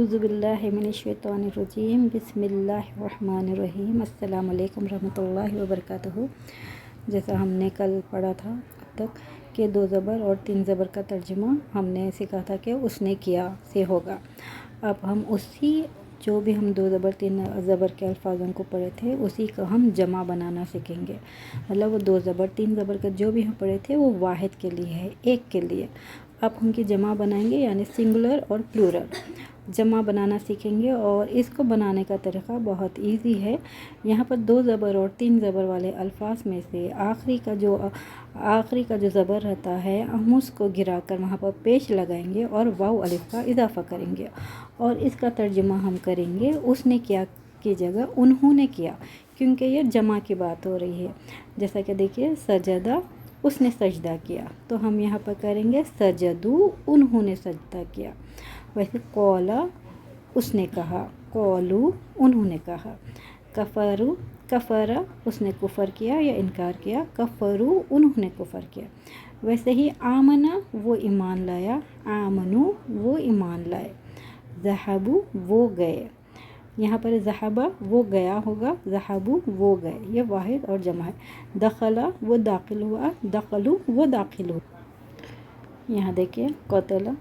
अऊज़ु बिल्लाहि मिनश्शैतानिर्रजीम बिस्मिल्लाहिर्रहमानिर्रहीम। अस्सलामु अलैकुम रहमतुल्लाहि व बरकातुहू। जैसा हमने कल पढ़ा था अब तक कि 2 ज़बर और 3 ज़बर का तर्जुमा हमने सीखा था कि उसने किया से होगा। अब हम उसी जो भी हम 2 ज़बर 3 ज़बर के अल्फाजों को पढ़े थे उसी का हम जमा बनाना सीखेंगे। मतलब वो 2 ज़बर 3 ज़बर का जो भी हम पढ़े थे वो वाहिद के लिए है, एक के लिए। अब उनकी जमा बनाएंगे यानी सिंगुलर और प्लूरल जमा बनाना सीखेंगे। और इसको बनाने का तरीक़ा बहुत इजी है। यहाँ पर 2 ज़बर और 3 ज़बर वाले अल्फाज में से आखिरी का जो ज़बर रहता है हम उसको गिरा कर वहाँ पर पेश लगाएंगे और वाव अलिफ का इजाफ़ा करेंगे और इसका तर्जुमा हम करेंगे उसने किया की जगह उन्होंने किया, क्योंकि ये जमा की बात हो रही है। जैसा कि देखिए सजदा उसने सजदा किया, तो हम यहाँ पर करेंगे सजदू उन्होंने सजदा किया। वैसे कौला उसने कहा, कौलू उन्होंने कहा। कफरू कफरा उसने कुफर किया या इनकार किया, कफरू उन्होंने कुफर किया। वैसे ही आमना वो ईमान लाया, आमनू वो ईमान लाए। ज़हबू वो गए, यहाँ पर ज़हबा वो गया होगा, ज़हबू वो गए, ये वाहिद और जमा है। दखला वो दाखिल हुआ, दखलू वो दाखिल हुआ। यहाँ देखिए कतला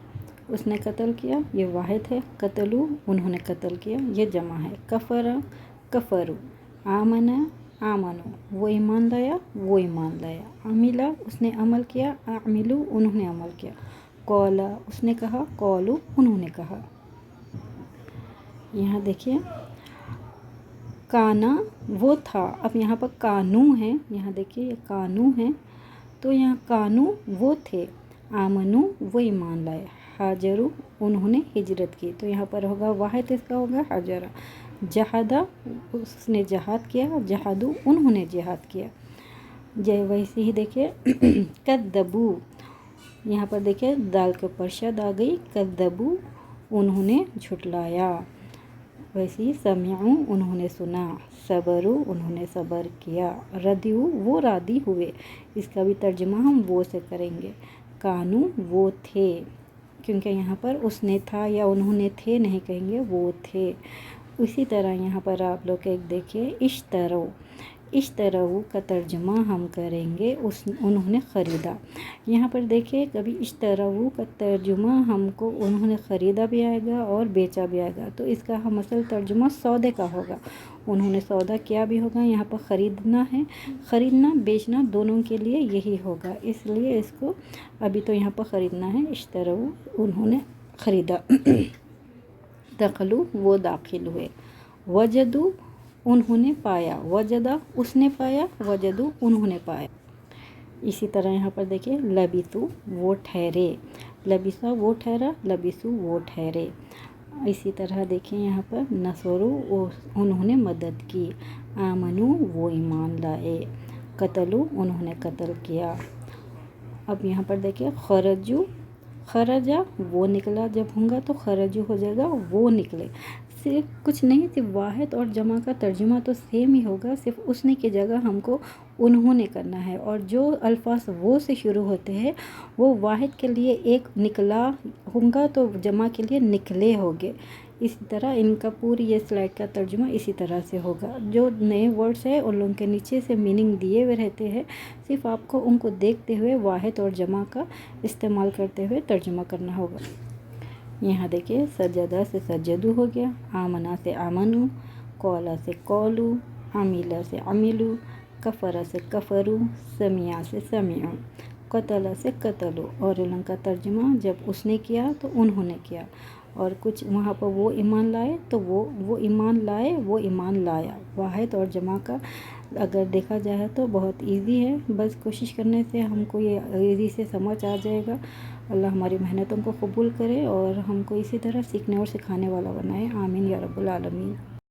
उसने कत्ल किया, ये वाहिद है। कतलू उन्होंने कत्ल किया, ये जमा है। कफरा कफरू, आमना आमनो वो ईमान लाया, वो ईमान लाया। अमिला उसने अमल किया, आमिलू उन्होंने अमल किया। कौला उसने कहा, कौलू उन्होंने कहा। यहाँ देखिए काना वो था, अब यहाँ पर कानू है, यहाँ देखिए ये कानू है, तो यहाँ कानू वो थे। आमनू वो ईमान लाए, हाजरू उन्होंने हिजरत की, तो यहाँ पर होगा वाहिद, इसका होगा हाजरा। जहादा उसने जहाद किया, जहादू उन्होंने जिहाद किया। जय वैसे ही देखिए कद्दबू, यहाँ पर देखिए दाल के ऊपर शद आ गई, कद्दबू उन्होंने झुटलाया। वैसे ही समिउ उन्होंने सुना, सबरू उन्होंने सबर किया। रदिउ वो रादी हुए, इसका भी तर्जुमा हम वो से करेंगे। कानू वो थे, क्योंकि यहाँ पर उसने था या उन्होंने थे नहीं कहेंगे, वो थे। उसी तरह यहाँ पर आप लोग एक देखिए इश्तरो, इश्तरऊ का तर्जुमा हम करेंगे उन्होंने ख़रीदा। यहाँ पर देखिए कभी इश्तरऊ का तर्जुमा हमको उन्होंने ख़रीदा भी आएगा और बेचा भी आएगा, तो इसका हम असल तर्जुमा सौदे का होगा। उन्होंने सौदा किया भी होगा, यहाँ पर ख़रीदना है, ख़रीदना बेचना दोनों के लिए यही होगा, इसलिए इसको अभी तो यहाँ पर ख़रीदना है। इश्तरऊ उन्होंने ख़रीदा। दखलू वो दाखिल हुए। वजदू उन्होंने पाया, वजदा उसने पाया, वजदू उन्होंने पाया। इसी तरह यहाँ पर देखिए लबिसू वो ठहरे, लबिसा वो ठहरा, लबिसू वो ठहरे। इसी तरह देखिए यहाँ पर नसरू उन्होंने मदद की, आमनू वो ईमान लाए, कतलू उन्होंने कत्ल किया। अब यहाँ पर देखिए खरजू, खरजा वो निकला, जब होगा तो खरजू हो जाएगा वो निकले। सिर्फ कुछ नहीं, सिर्फ वाहिद और जमा का तर्जुमा तो सेम ही होगा, सिर्फ उसने की जगह हमको उन्होंने करना है। और जो अल्फाज वो से शुरू होते हैं वो वाहिद के लिए एक निकला होगा तो जमा के लिए निकले होंगे। इसी तरह इनका पूरी ये स्लाइड का तर्जुमा इसी तरह से होगा। जो नए वर्ड्स है उन लोगों के नीचे से मीनिंग दिए हुए रहते हैं, सिर्फ आपको उनको देखते हुए वाहिद और जमा का इस्तेमाल करते हुए तर्जुमा करना होगा। यहाँ देखिए सजदा से सजदू हो गया, आमना से आमनू, कौला से कौलू, अमीला से अमिलू, कफरा से कफरू, समिया से समिया, कतला से कतलू। और इनका तर्जुमा जब उसने किया तो उन्होंने किया, और कुछ वहाँ पर वो ईमान लाए तो वो ईमान लाए, वो ईमान लाया। वाहिद और जमा का अगर देखा जाए तो बहुत इजी है, बस कोशिश करने से हमको ये इजी से समझ आ जाएगा। अल्लाह हमारी मेहनतों को कबूल करे और हमको इसी तरह सीखने और सिखाने वाला बनाए। आमीन या रब्बुल आलमीन।